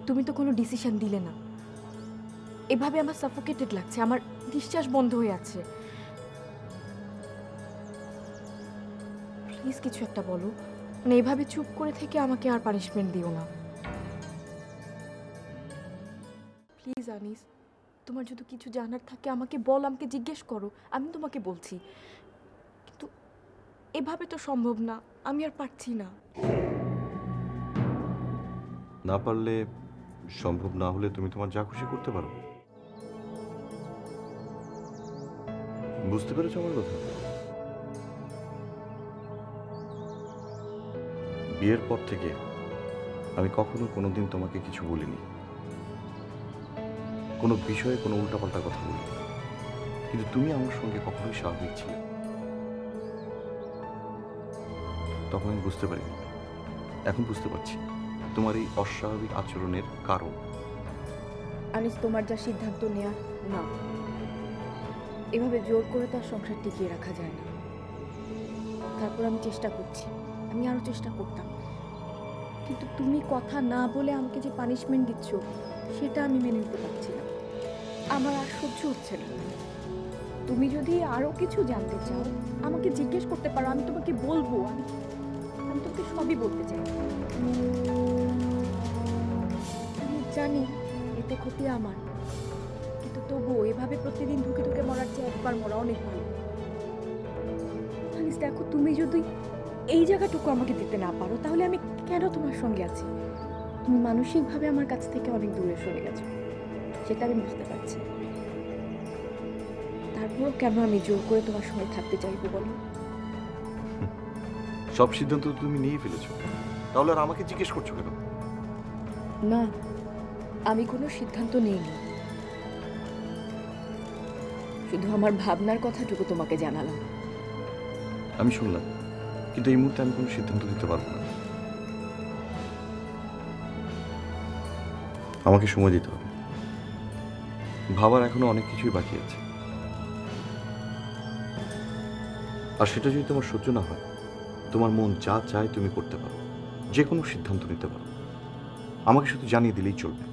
তুমি তো কোনো ডিসিশন দিলে না। এভাবে আমার সাফোকেটেড লাগছে, আমার নিঃশ্বাস বন্ধ হয়ে আছে। প্লিজ কিছু একটা বলো, মানে এভাবে চুপ করে থেকে আমাকে আর পানিশমেন্ট দিও না প্লিজ। আনিস, তোমার যদি কিছু জানার থাকে আমাকে বল, আমাকে জিজ্ঞেস করো, আমি তোমাকে বলছি। কিন্তু এভাবে তো সম্ভব না, আমি আর পারছি না। না পারলে, সম্ভব না হলে তুমি তোমার যা খুশি করতে পারো। বুঝতে পেরেছো আমার কথা? বিয়ের পর থেকে আমি কখনো কোনোদিন তোমাকে কিছু বলিনি, কোনো বিষয়ে কোনো উল্টাপাল্টা কথা বলিনি, কিন্তু তুমি আমার সঙ্গে কখনোই স্বাভাবিক ছিলে। তখন আমি বুঝতে পারিনি, এখন বুঝতে পারছি তোমার এই অস্বাভাবিক আচরণের কারণ। আনিস, তোমার যা সিদ্ধান্ত নেওয়া না, এভাবে জোর করে তো আর সংসার টিকিয়ে রাখা যায় না। তারপর আমি চেষ্টা করছি, আমি আরো চেষ্টা করতাম, কিন্তু তুমি কথা না বলে আমাকে যে পানিশমেন্ট দিচ্ছ সেটা আমি মেনে নিতে পারছি না। আমার আর সহ্য হচ্ছে না। তুমি যদি আরো কিছু জানতে চাও আমাকে জিজ্ঞেস করতে পারো, আমি তোমাকে বলবো। আমি তোকে সবই বলতে চাই। আমি জানি এতে ক্ষতি আমার, কিন্তু তবুও এভাবে প্রতিদিন ধুকে ধুকে মরার চেয়ে একবার মরা অনেক ভালো। আনিস দেখো, তুমি যদি এই জায়গাটুকু আমাকে দিতে না পারো তাহলে আমি কেন তোমার সঙ্গে আছি? তুমি মানসিকভাবে আমার কাছ থেকে অনেক দূরে সরে গেছো, সেটা আমি বুঝতে পারছি। তারপরও কেন আমি জোর করে তোমার সঙ্গে থাকতে চাইবো বলো? সব সিদ্ধান্ত তো তুমি নিয়ে ফেলেছো, তাহলে আর আমাকে জিজ্ঞেস করছো কেন? না, আমি কোনো সিদ্ধান্ত নিইনি, শুধু আমার ভাবনার কথাটুকু তোমাকে জানালাম। আমি শুনলাম, কিন্তু এই মুহূর্তে আমি কোনো সিদ্ধান্ত দিতে পারবো না। আমাকে সময় দিতে হবে, ভাবার এখনো অনেক কিছুই বাকি আছে। আর সেটা যদি তোমার সহ্য না হয়, তোমার মন যা চায় তুমি করতে পারো, যে কোনো সিদ্ধান্ত নিতে পারো, আমাকে শুধু জানিয়ে দিলেই চলবে।